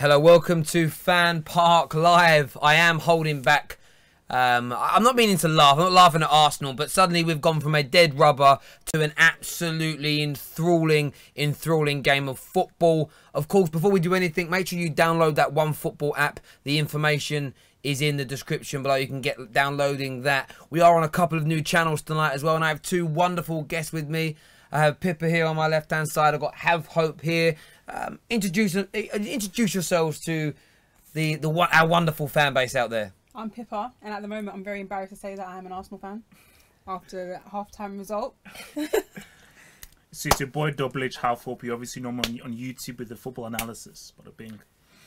Hello, welcome to FanPark Live. I am holding back. I'm not meaning to laugh. I'm not laughing at Arsenal, but suddenly we've gone from a dead rubber to an absolutely enthralling game of football. Of course, before we do anything, make sure you download that OneFootball app. The information is in the description below. You can get downloading that. We are on a couple of new channels tonight as well, and I have two wonderful guests with me. I have Pippa here on my left-hand side. I've got Have Hope here. Introduce yourselves to our wonderful fan base out there. I'm Pippa, and at the moment I'm very embarrassed to say that I am an Arsenal fan after the half-time result. So it's your boy Double H Half Hope. You obviously know me on YouTube with the football analysis. Bada bing.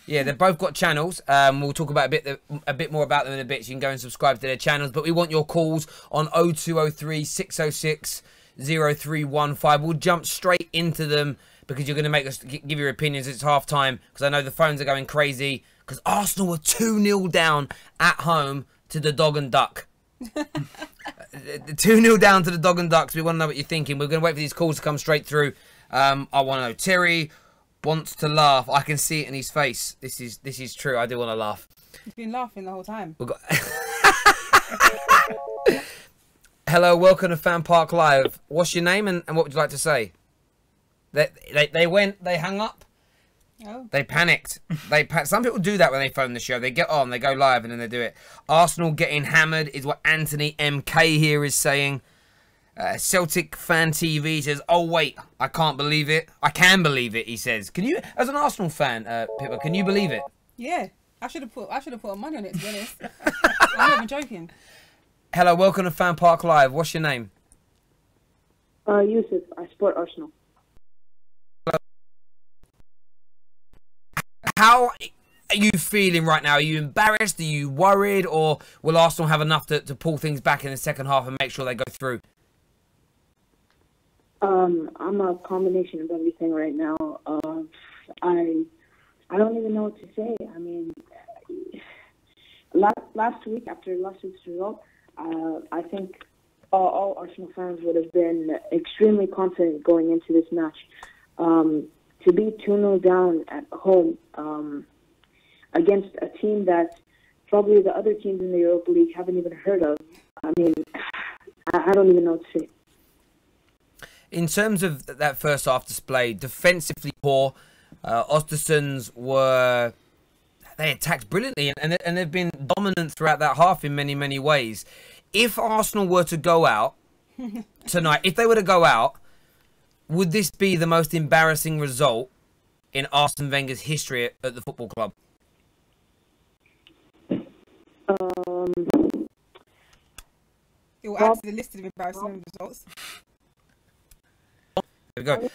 Yeah, they've both got channels. We'll talk about a bit more about them in a bit. So you can go and subscribe to their channels. But we want your calls on 0203 606 0315. We'll jump straight into them because you're going to make us give your opinions. It's half time because I know the phones are going crazy because Arsenal were 2-0 down at home to the Dog and Duck. 2-0 down to the Dog and Ducks. We want to know what you're thinking. We're going to wait for these calls to come straight through. I want to know. Terry wants to laugh. I can see it in his face. This is true. I do want to laugh. He's been laughing the whole time. We've got Hello, welcome to FanPark Live. What's your name and what would you like to say? They hung up. Oh. They panicked. Some people do that when they phone the show. They get on, they go live, and then they do it. Arsenal getting hammered is what Anthony MK here is saying. Celtic fan TV says, "Oh wait, I can't believe it. I can believe it." He says, "Can you, as an Arsenal fan, Pippa, can you believe it?" Yeah, I should have put money on it. To be honest, I'm not even joking. Hello, welcome to FanPark Live. What's your name? Yusuf. I support Arsenal. How are you feeling right now? Are you embarrassed? Are you worried? Or will Arsenal have enough to pull things back in the second half and make sure they go through? I'm a combination of everything right now. I don't even know what to say. I mean, last week, after last week's result, I think all Arsenal fans would have been extremely confident going into this match. To be 2-0 down at home against a team that probably the other teams in the Europa League haven't even heard of. I mean, I don't even know what to say. In terms of that first half display, defensively poor. Oestersunds they attacked brilliantly and they've been dominant throughout that half in many, many ways. If Arsenal were to go out tonight, would this be the most embarrassing result in Arsene Wenger's history at the football club? It will add to the list of embarrassing results. There we go.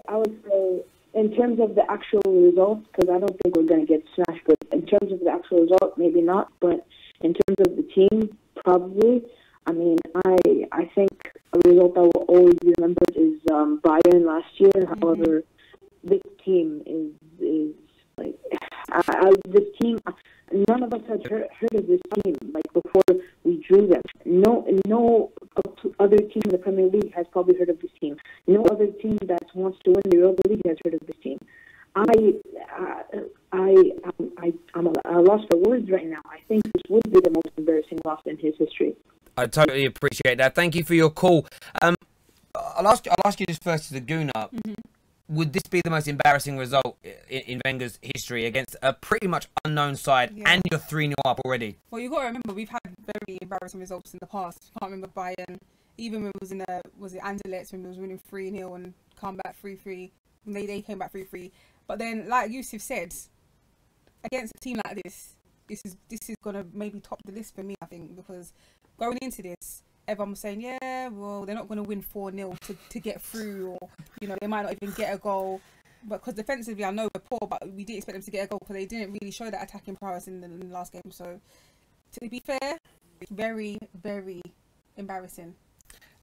I would say, in terms of the actual result, because I don't think we're going to get smashed, but in terms of the actual result, maybe not. But in terms of the team, probably. I mean, I think a result that will always be remembered is Bayern last year. However, this team is like this team. None of us had heard of this team like before we drew them. No other team in the Premier League has probably heard of this team. No other team that wants to win the Europa League has heard of this team. I'm at a loss for words right now. I think this would be the most embarrassing loss in his history. I totally appreciate that. Thank you for your call. I'll ask you this first as a gooner. Mm-hmm. Would this be the most embarrassing result in Wenger's history against a pretty much unknown side, and you're 3-0 up already? Well, you've got to remember we've had very embarrassing results in the past. I can't remember Bayern, even when it was in was it Anderlecht when we was winning 3-0 and come back 3-3. They came back 3-3. But then, like Yusuf said, against a team like this is gonna maybe top the list for me. I think because going into this, everyone was saying, yeah, well, they're not going to win 4-0 to get through, or, you know, they might not even get a goal. But because defensively, I know we're poor, but we did expect them to get a goal because they didn't really show that attacking prowess in the last game. So, to be fair, it's very, very embarrassing.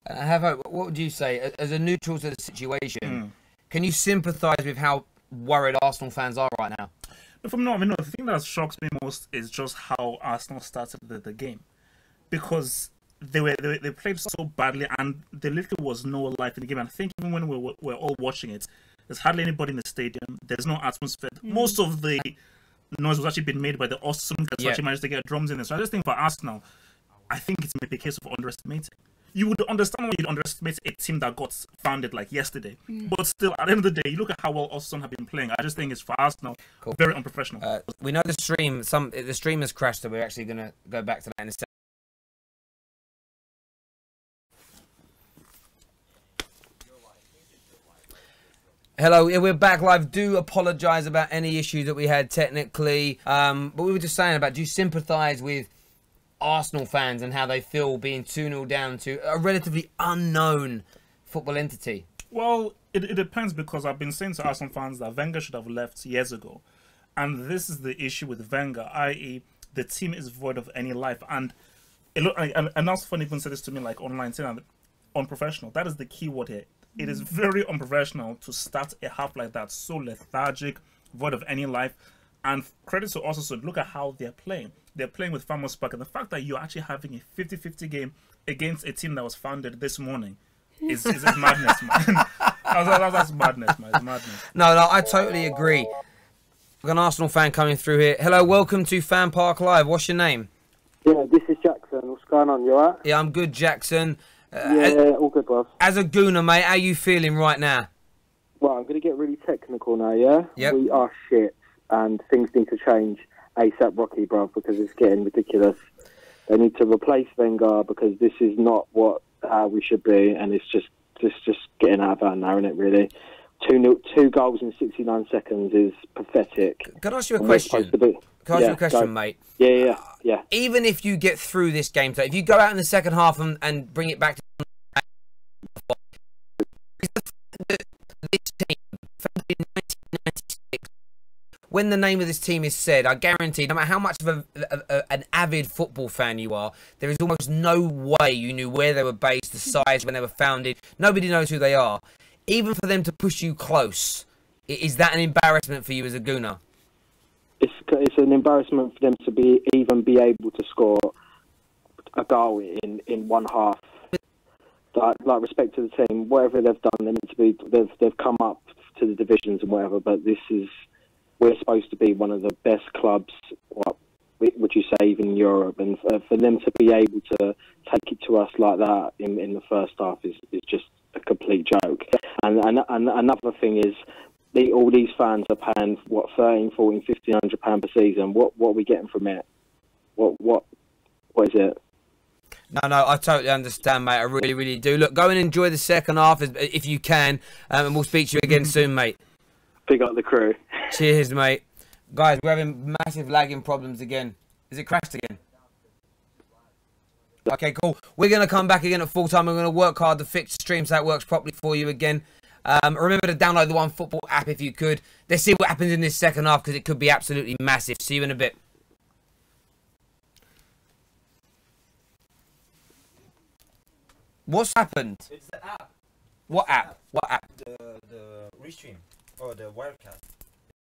What would you say, as a neutral to the situation, can you sympathise with how worried Arsenal fans are right now? The thing that shocks me most is just how Arsenal started the game. Because they played so badly and there literally was no life in the game. And I think even when we're all watching it, there's hardly anybody in the stadium. There's no atmosphere. Most of the noise was actually being made by the Oestersunds guys who actually managed to get drums in there. So I just think for Arsenal, I think it's maybe a case of underestimating. You would understand when you'd underestimate a team that got founded like yesterday. But still, at the end of the day, you look at how well Oestersunds have been playing. I just think it's for Arsenal, very unprofessional. We know the stream has crashed, so we're actually going to go back to that in a second. Hello, we're back live. Do apologise about any issues that we had technically. But we were just saying about, do you sympathise with Arsenal fans and how they feel being 2-0 down to a relatively unknown football entity? Well, it depends, because I've been saying to Arsenal fans that Wenger should have left years ago. And this is the issue with Wenger, i.e. the team is void of any life. And Alfon even said this to me like online, saying unprofessional. That is the key word here. It is very unprofessional to start a half like that, so lethargic, void of any life. And credit to also, so look at how they're playing. They're playing with FanPark, and the fact that you're actually having a 50-50 game against a team that was founded this morning is madness, man. That's madness, man. It's madness. No, I totally agree. We've got an Arsenal fan coming through here. Hello, welcome to FanPark Live. What's your name? Yeah, this is Jackson. What's going on? You alright? Yeah, I'm good, Jackson. All good, boss. As a Gooner, mate, how are you feeling right now? Well, I'm going to get really technical now, yeah? Yep. We are shit, and things need to change ASAP Rocky, bro, because it's getting ridiculous. They need to replace Wenger, because this is not what we should be, and it's just getting out of hand now, isn't it, really? Two goals in 69 seconds is pathetic. Can I ask you a question? Can I ask you a question, mate? Yeah. Even if you get through this game, so if you go out in the second half and bring it back to this team, founded in 1996, when the name of this team is said, I guarantee, no matter how much of an avid football fan you are, there is almost no way you knew where they were based, the size, when they were founded. Nobody knows who they are. Even for them to push you close, is that an embarrassment for you as a Gooner? It's an embarrassment for them to even be able to score a goal in one half. Like respect to the team, whatever they've done, they're meant to be. They've come up to the divisions and whatever. But we're supposed to be one of the best clubs. What would you say, even in Europe? And for them to be able to take it to us like that in the first half is just a complete joke. And another thing is, all these fans are paying, what, 13, 14, 1,500 pounds per season. What are we getting from it? What is it? No, I totally understand, mate. I really, really do. Look, go and enjoy the second half if you can, and we'll speak to you again soon, mate. Big up the crew. Cheers, mate. Guys, we're having massive lagging problems again. Is it crashed again? Okay, cool. We're going to come back again at full time. We're going to work hard to fix the stream so that works properly for you again. Remember to download the OneFootball app if you could. Let's see what happens in this second half, because it could be absolutely massive. See you in a bit. What's happened? It's the app. What app? What app? The restream or the wirecast.